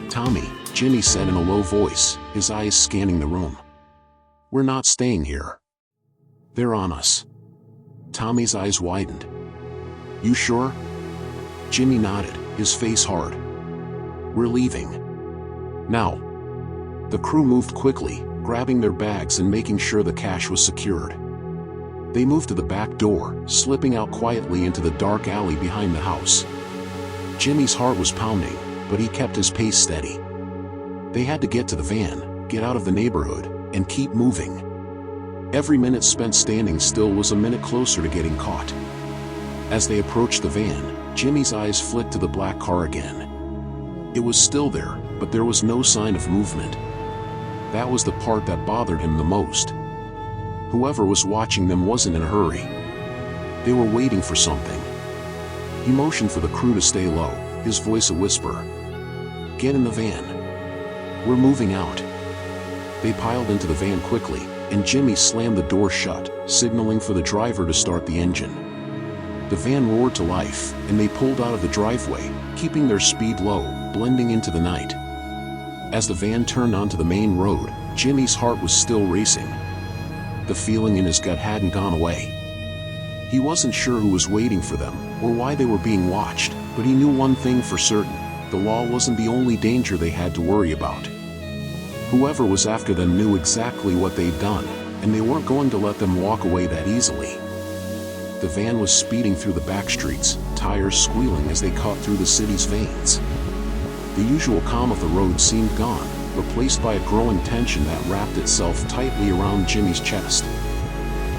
"Tommy," Jimmy said in a low voice, his eyes scanning the room. "We're not staying here. They're on us." Tommy's eyes widened. "You sure?" Jimmy nodded, his face hard. "We're leaving. Now." The crew moved quickly, grabbing their bags and making sure the cash was secured. They moved to the back door, slipping out quietly into the dark alley behind the house. Jimmy's heart was pounding, but he kept his pace steady. They had to get to the van, get out of the neighborhood, and keep moving. Every minute spent standing still was a minute closer to getting caught. As they approached the van, Jimmy's eyes flicked to the black car again. It was still there, but there was no sign of movement. That was the part that bothered him the most. Whoever was watching them wasn't in a hurry. They were waiting for something. He motioned for the crew to stay low, his voice a whisper. "Get in the van. We're moving out." They piled into the van quickly, and Jimmy slammed the door shut, signaling for the driver to start the engine. The van roared to life, and they pulled out of the driveway, keeping their speed low, blending into the night. As the van turned onto the main road, Jimmy's heart was still racing. The feeling in his gut hadn't gone away. He wasn't sure who was waiting for them, or why they were being watched, but he knew one thing for certain: the law wasn't the only danger they had to worry about. Whoever was after them knew exactly what they'd done, and they weren't going to let them walk away that easily. The van was speeding through the back streets, tires squealing as they cut through the city's veins. The usual calm of the road seemed gone, replaced by a growing tension that wrapped itself tightly around Jimmy's chest.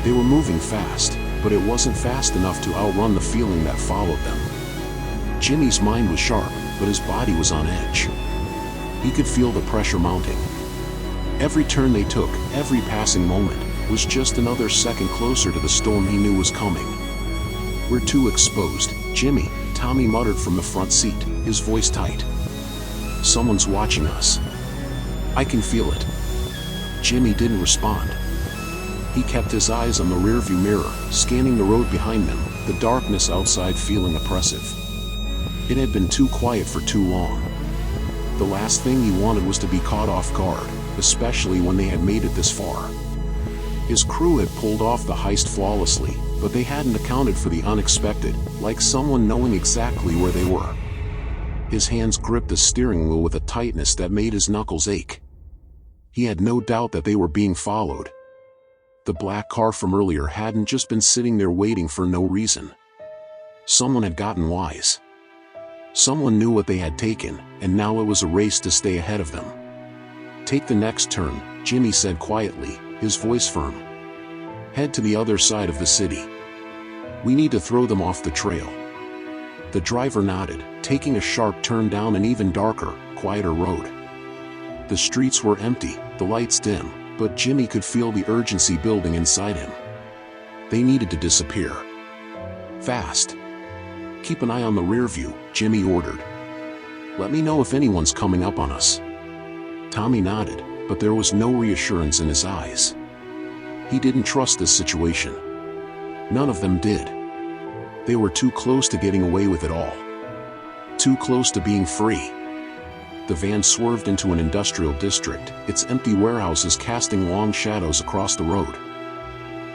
They were moving fast, but it wasn't fast enough to outrun the feeling that followed them. Jimmy's mind was sharp, but his body was on edge. He could feel the pressure mounting. Every turn they took, every passing moment, was just another second closer to the storm he knew was coming. "We're too exposed, Jimmy," Tommy muttered from the front seat, his voice tight. "Someone's watching us. I can feel it." Jimmy didn't respond. He kept his eyes on the rearview mirror, scanning the road behind them, the darkness outside feeling oppressive. It had been too quiet for too long. The last thing he wanted was to be caught off guard, especially when they had made it this far. His crew had pulled off the heist flawlessly, but they hadn't accounted for the unexpected, like someone knowing exactly where they were. His hands gripped the steering wheel with a tightness that made his knuckles ache. He had no doubt that they were being followed. The black car from earlier hadn't just been sitting there waiting for no reason. Someone had gotten wise. Someone knew what they had taken, and now it was a race to stay ahead of them. "Take the next turn," Jimmy said quietly, his voice firm. "Head to the other side of the city. We need to throw them off the trail." The driver nodded, taking a sharp turn down an even darker, quieter road. The streets were empty, the lights dim, but Jimmy could feel the urgency building inside him. They needed to disappear. Fast. "Keep an eye on the rear view," Jimmy ordered. "Let me know if anyone's coming up on us." Tommy nodded, but there was no reassurance in his eyes. He didn't trust this situation. None of them did. They were too close to getting away with it all. Too close to being free. The van swerved into an industrial district, its empty warehouses casting long shadows across the road.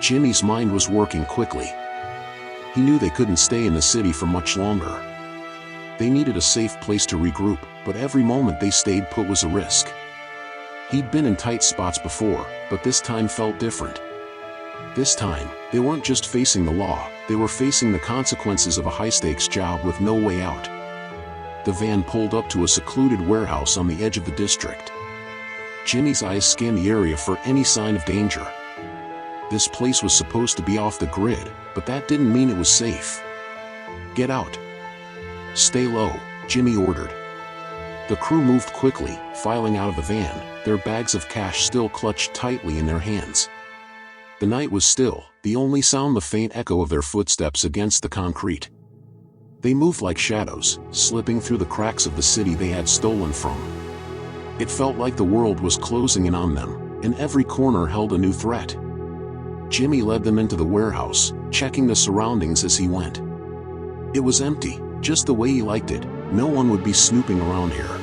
Jimmy's mind was working quickly. He knew they couldn't stay in the city for much longer. They needed a safe place to regroup, but every moment they stayed put was a risk. He'd been in tight spots before, but this time felt different. This time, they weren't just facing the law, they were facing the consequences of a high-stakes job with no way out. The van pulled up to a secluded warehouse on the edge of the district. Jimmy's eyes scanned the area for any sign of danger. This place was supposed to be off the grid, but that didn't mean it was safe. "Get out." "Stay low," Jimmy ordered. The crew moved quickly, filing out of the van, their bags of cash still clutched tightly in their hands. The night was still, the only sound the faint echo of their footsteps against the concrete. They moved like shadows, slipping through the cracks of the city they had stolen from. It felt like the world was closing in on them, and every corner held a new threat. Jimmy led them into the warehouse, checking the surroundings as he went. It was empty, just the way he liked it. No one would be snooping around here.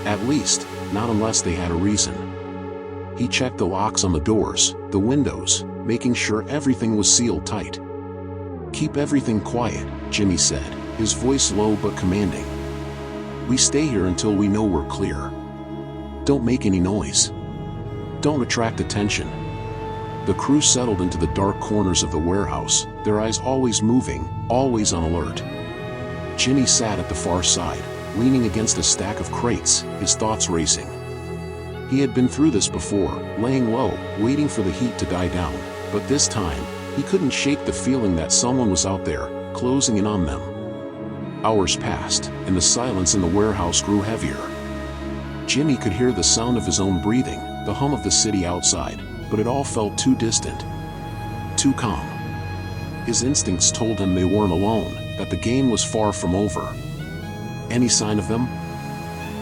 At least, not unless they had a reason. He checked the locks on the doors, the windows, making sure everything was sealed tight. "Keep everything quiet," Jimmy said, his voice low but commanding. "We stay here until we know we're clear. Don't make any noise. Don't attract attention." The crew settled into the dark corners of the warehouse, their eyes always moving, always on alert. Jimmy sat at the far side, leaning against a stack of crates, his thoughts racing. He had been through this before, laying low, waiting for the heat to die down, but this time, he couldn't shake the feeling that someone was out there, closing in on them. Hours passed, and the silence in the warehouse grew heavier. Jimmy could hear the sound of his own breathing, the hum of the city outside, but it all felt too distant, too calm. His instincts told him they weren't alone, that the game was far from over. Any sign of them?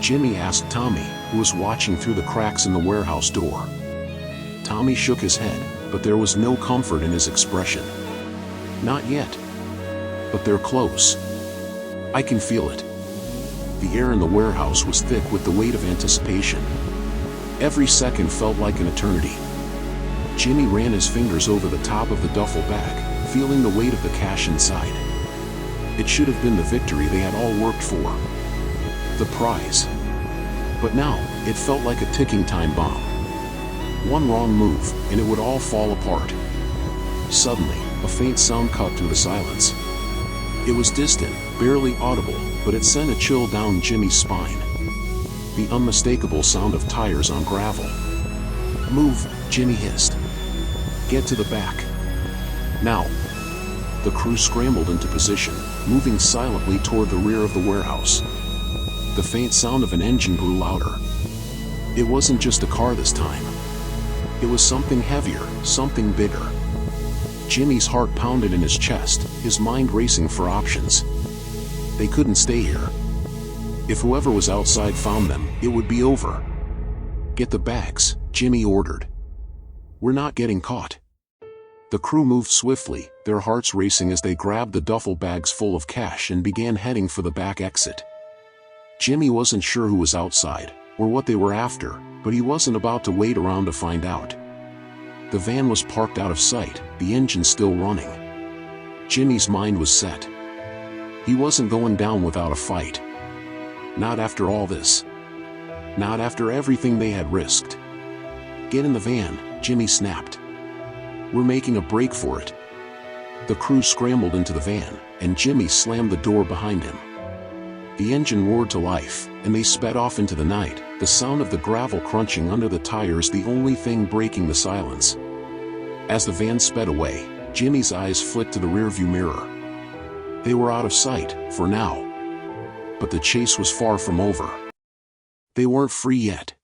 Jimmy asked Tommy, who was watching through the cracks in the warehouse door. Tommy shook his head, but there was no comfort in his expression. Not yet. But they're close. I can feel it. The air in the warehouse was thick with the weight of anticipation. Every second felt like an eternity. Jimmy ran his fingers over the top of the duffel bag, feeling the weight of the cash inside. It should have been the victory they had all worked for. The prize. But now, it felt like a ticking time bomb. One wrong move, and it would all fall apart. Suddenly, a faint sound cut through the silence. It was distant, barely audible, but it sent a chill down Jimmy's spine. The unmistakable sound of tires on gravel. Move, Jimmy hissed. Get to the back. Now. The crew scrambled into position, moving silently toward the rear of the warehouse. The faint sound of an engine grew louder. It wasn't just a car this time. It was something heavier, something bigger. Jimmy's heart pounded in his chest, his mind racing for options. They couldn't stay here. If whoever was outside found them, it would be over. Get the bags, Jimmy ordered. We're not getting caught. The crew moved swiftly, their hearts racing as they grabbed the duffel bags full of cash and began heading for the back exit. Jimmy wasn't sure who was outside, or what they were after, but he wasn't about to wait around to find out. The van was parked out of sight, the engine still running. Jimmy's mind was set. He wasn't going down without a fight. Not after all this. Not after everything they had risked. Get in the van, Jimmy snapped. We're making a break for it. The crew scrambled into the van, and Jimmy slammed the door behind him. The engine roared to life, and they sped off into the night, the sound of the gravel crunching under the tires the only thing breaking the silence. As the van sped away, Jimmy's eyes flicked to the rearview mirror. They were out of sight, for now. But the chase was far from over. They weren't free yet.